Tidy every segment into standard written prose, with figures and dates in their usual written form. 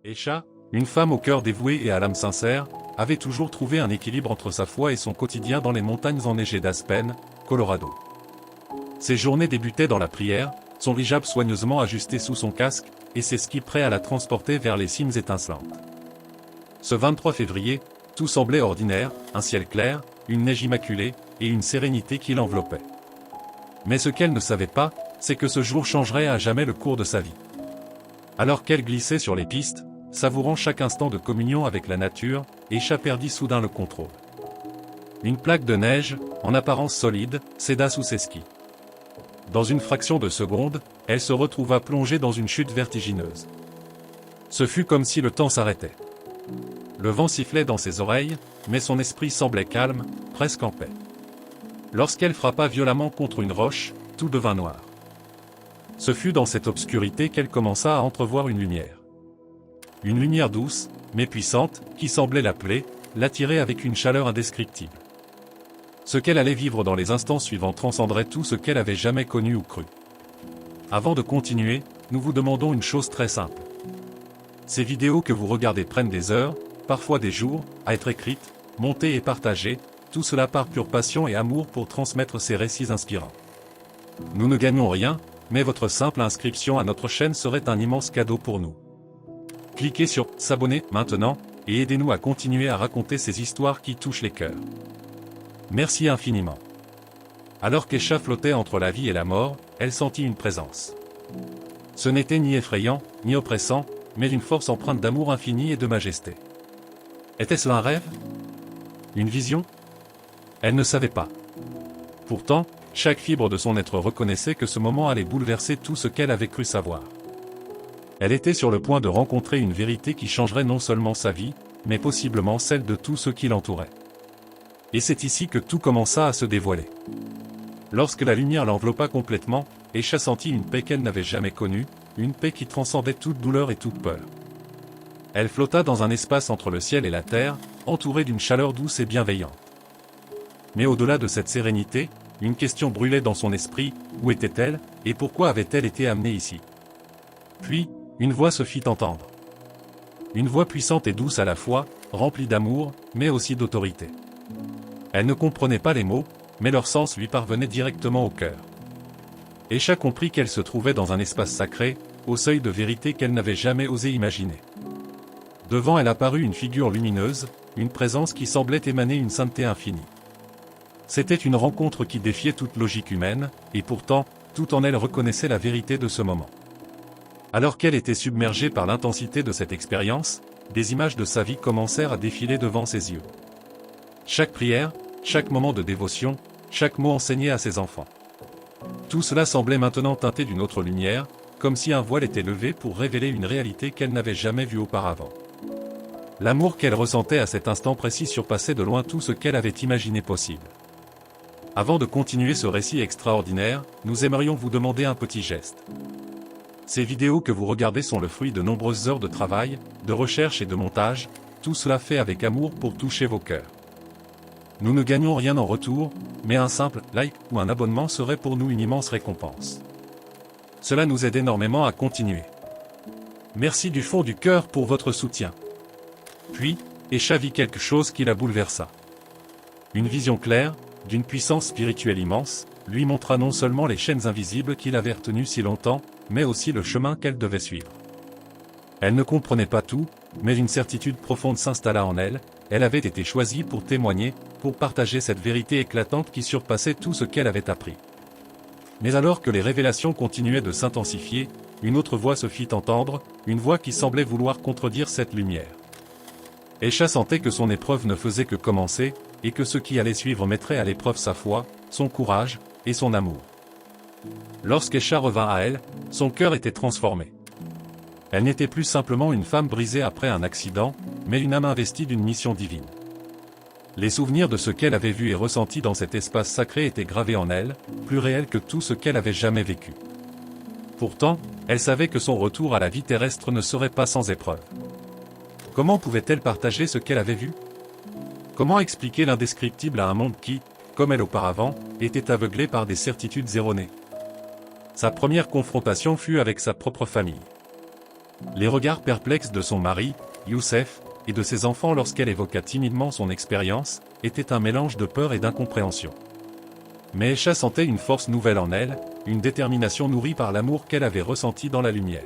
Escha, une femme au cœur dévoué et à l'âme sincère, avait toujours trouvé un équilibre entre sa foi et son quotidien dans les montagnes enneigées d'Aspen, Colorado. Ses journées débutaient dans la prière, son hijab soigneusement ajusté sous son casque, et ses skis prêts à la transporter vers les cimes étincelantes. Ce 23 février, tout semblait ordinaire, un ciel clair, une neige immaculée, et une sérénité qui l'enveloppait. Mais ce qu'elle ne savait pas, c'est que ce jour changerait à jamais le cours de sa vie. Alors qu'elle glissait sur les pistes, savourant chaque instant de communion avec la nature, Escha perdit soudain le contrôle. Une plaque de neige, en apparence solide, céda sous ses skis. Dans une fraction de seconde, elle se retrouva plongée dans une chute vertigineuse. Ce fut comme si le temps s'arrêtait. Le vent sifflait dans ses oreilles, mais son esprit semblait calme, presque en paix. Lorsqu'elle frappa violemment contre une roche, tout devint noir. Ce fut dans cette obscurité qu'elle commença à entrevoir une lumière. Une lumière douce, mais puissante, qui semblait l'appeler, l'attirer avec une chaleur indescriptible. Ce qu'elle allait vivre dans les instants suivants transcenderait tout ce qu'elle avait jamais connu ou cru. Avant de continuer, nous vous demandons une chose très simple. Ces vidéos que vous regardez prennent des heures, parfois des jours, à être écrites, montées et partagées, tout cela par pure passion et amour pour transmettre ces récits inspirants. Nous ne gagnons rien, mais votre simple inscription à notre chaîne serait un immense cadeau pour nous. Cliquez sur « S'abonner » maintenant, et aidez-nous à continuer à raconter ces histoires qui touchent les cœurs. Merci infiniment. Alors qu'Escha flottait entre la vie et la mort, elle sentit une présence. Ce n'était ni effrayant, ni oppressant, mais une force empreinte d'amour infini et de majesté. Était-ce un rêve? Une vision? Elle ne savait pas. Pourtant, chaque fibre de son être reconnaissait que ce moment allait bouleverser tout ce qu'elle avait cru savoir. Elle était sur le point de rencontrer une vérité qui changerait non seulement sa vie, mais possiblement celle de tous ceux qui l'entouraient. Et c'est ici que tout commença à se dévoiler. Lorsque la lumière l'enveloppa complètement, Escha sentit une paix qu'elle n'avait jamais connue, une paix qui transcendait toute douleur et toute peur. Elle flotta dans un espace entre le ciel et la terre, entourée d'une chaleur douce et bienveillante. Mais au-delà de cette sérénité, une question brûlait dans son esprit, où était-elle, et pourquoi avait-elle été amenée ici? Puis, une voix se fit entendre. Une voix puissante et douce à la fois, remplie d'amour, mais aussi d'autorité. Elle ne comprenait pas les mots, mais leur sens lui parvenait directement au cœur. Escha comprit qu'elle se trouvait dans un espace sacré, au seuil de vérité qu'elle n'avait jamais osé imaginer. Devant elle apparut une figure lumineuse, une présence qui semblait émaner une sainteté infinie. C'était une rencontre qui défiait toute logique humaine, et pourtant, tout en elle reconnaissait la vérité de ce moment. Alors qu'elle était submergée par l'intensité de cette expérience, des images de sa vie commencèrent à défiler devant ses yeux. Chaque prière, chaque moment de dévotion, chaque mot enseigné à ses enfants. Tout cela semblait maintenant teinté d'une autre lumière, comme si un voile était levé pour révéler une réalité qu'elle n'avait jamais vue auparavant. L'amour qu'elle ressentait à cet instant précis surpassait de loin tout ce qu'elle avait imaginé possible. Avant de continuer ce récit extraordinaire, nous aimerions vous demander un petit geste. Ces vidéos que vous regardez sont le fruit de nombreuses heures de travail, de recherche et de montage, tout cela fait avec amour pour toucher vos cœurs. Nous ne gagnons rien en retour, mais un simple like ou un abonnement serait pour nous une immense récompense. Cela nous aide énormément à continuer. Merci du fond du cœur pour votre soutien. Puis, Escha vit quelque chose qui la bouleversa. Une vision claire, d'une puissance spirituelle immense, lui montra non seulement les chaînes invisibles qu'il avait retenues si longtemps, mais aussi le chemin qu'elle devait suivre. Elle ne comprenait pas tout, mais une certitude profonde s'installa en elle, elle avait été choisie pour témoigner, pour partager cette vérité éclatante qui surpassait tout ce qu'elle avait appris. Mais alors que les révélations continuaient de s'intensifier, une autre voix se fit entendre, une voix qui semblait vouloir contredire cette lumière. Escha sentait que son épreuve ne faisait que commencer, et que ce qui allait suivre mettrait à l'épreuve sa foi, son courage, et son amour. Lorsqu'Escha revint à elle, son cœur était transformé. Elle n'était plus simplement une femme brisée après un accident, mais une âme investie d'une mission divine. Les souvenirs de ce qu'elle avait vu et ressenti dans cet espace sacré étaient gravés en elle, plus réels que tout ce qu'elle avait jamais vécu. Pourtant, elle savait que son retour à la vie terrestre ne serait pas sans épreuve. Comment pouvait-elle partager ce qu'elle avait vu? Comment expliquer l'indescriptible à un monde qui, comme elle auparavant, était aveuglé par des certitudes erronées? Sa première confrontation fut avec sa propre famille. Les regards perplexes de son mari, Youssef, et de ses enfants lorsqu'elle évoqua timidement son expérience, étaient un mélange de peur et d'incompréhension. Mais Aïcha sentait une force nouvelle en elle, une détermination nourrie par l'amour qu'elle avait ressenti dans la lumière.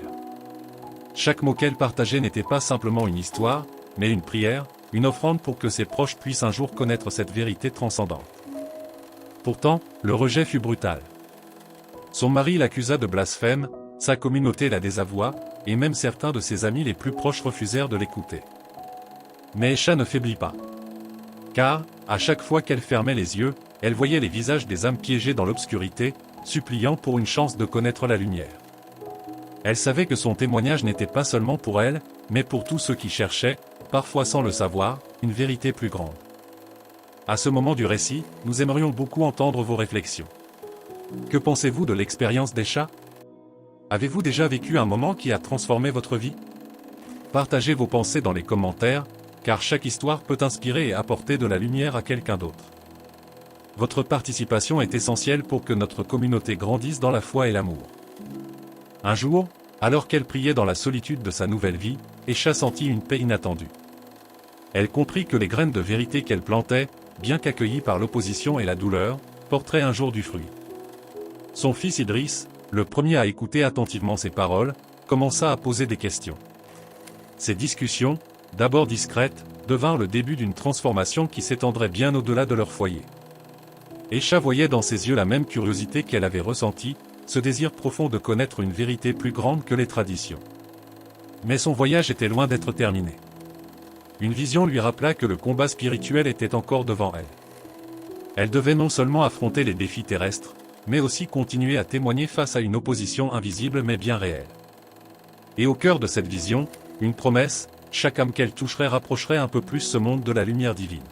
Chaque mot qu'elle partageait n'était pas simplement une histoire, mais une prière, une offrande pour que ses proches puissent un jour connaître cette vérité transcendante. Pourtant, le rejet fut brutal. Son mari l'accusa de blasphème, sa communauté la désavoua, et même certains de ses amis les plus proches refusèrent de l'écouter. Mais Aïcha ne faiblit pas. Car, à chaque fois qu'elle fermait les yeux, elle voyait les visages des âmes piégées dans l'obscurité, suppliant pour une chance de connaître la lumière. Elle savait que son témoignage n'était pas seulement pour elle, mais pour tous ceux qui cherchaient, parfois sans le savoir, une vérité plus grande. À ce moment du récit, nous aimerions beaucoup entendre vos réflexions. Que pensez-vous de l'expérience d'Aïcha ? Avez-vous déjà vécu un moment qui a transformé votre vie ? Partagez vos pensées dans les commentaires, car chaque histoire peut inspirer et apporter de la lumière à quelqu'un d'autre. Votre participation est essentielle pour que notre communauté grandisse dans la foi et l'amour. Un jour, alors qu'elle priait dans la solitude de sa nouvelle vie, Aïcha sentit une paix inattendue. Elle comprit que les graines de vérité qu'elle plantait, bien qu'accueillies par l'opposition et la douleur, porteraient un jour du fruit. Son fils Idriss, le premier à écouter attentivement ses paroles, commença à poser des questions. Ces discussions, d'abord discrètes, devinrent le début d'une transformation qui s'étendrait bien au-delà de leur foyer. Aïcha voyait dans ses yeux la même curiosité qu'elle avait ressentie, ce désir profond de connaître une vérité plus grande que les traditions. Mais son voyage était loin d'être terminé. Une vision lui rappela que le combat spirituel était encore devant elle. Elle devait non seulement affronter les défis terrestres, mais aussi continuer à témoigner face à une opposition invisible mais bien réelle. Et au cœur de cette vision, une promesse, chaque âme qu'elle toucherait rapprocherait un peu plus ce monde de la lumière divine.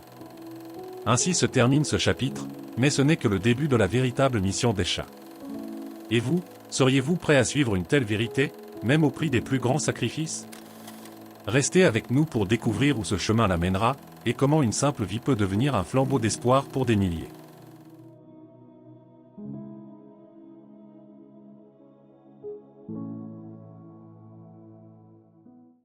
Ainsi se termine ce chapitre, mais ce n'est que le début de la véritable mission d'Aïcha. Et vous, seriez-vous prêt à suivre une telle vérité, même au prix des plus grands sacrifices ? Restez avec nous pour découvrir où ce chemin l'amènera, et comment une simple vie peut devenir un flambeau d'espoir pour des milliers.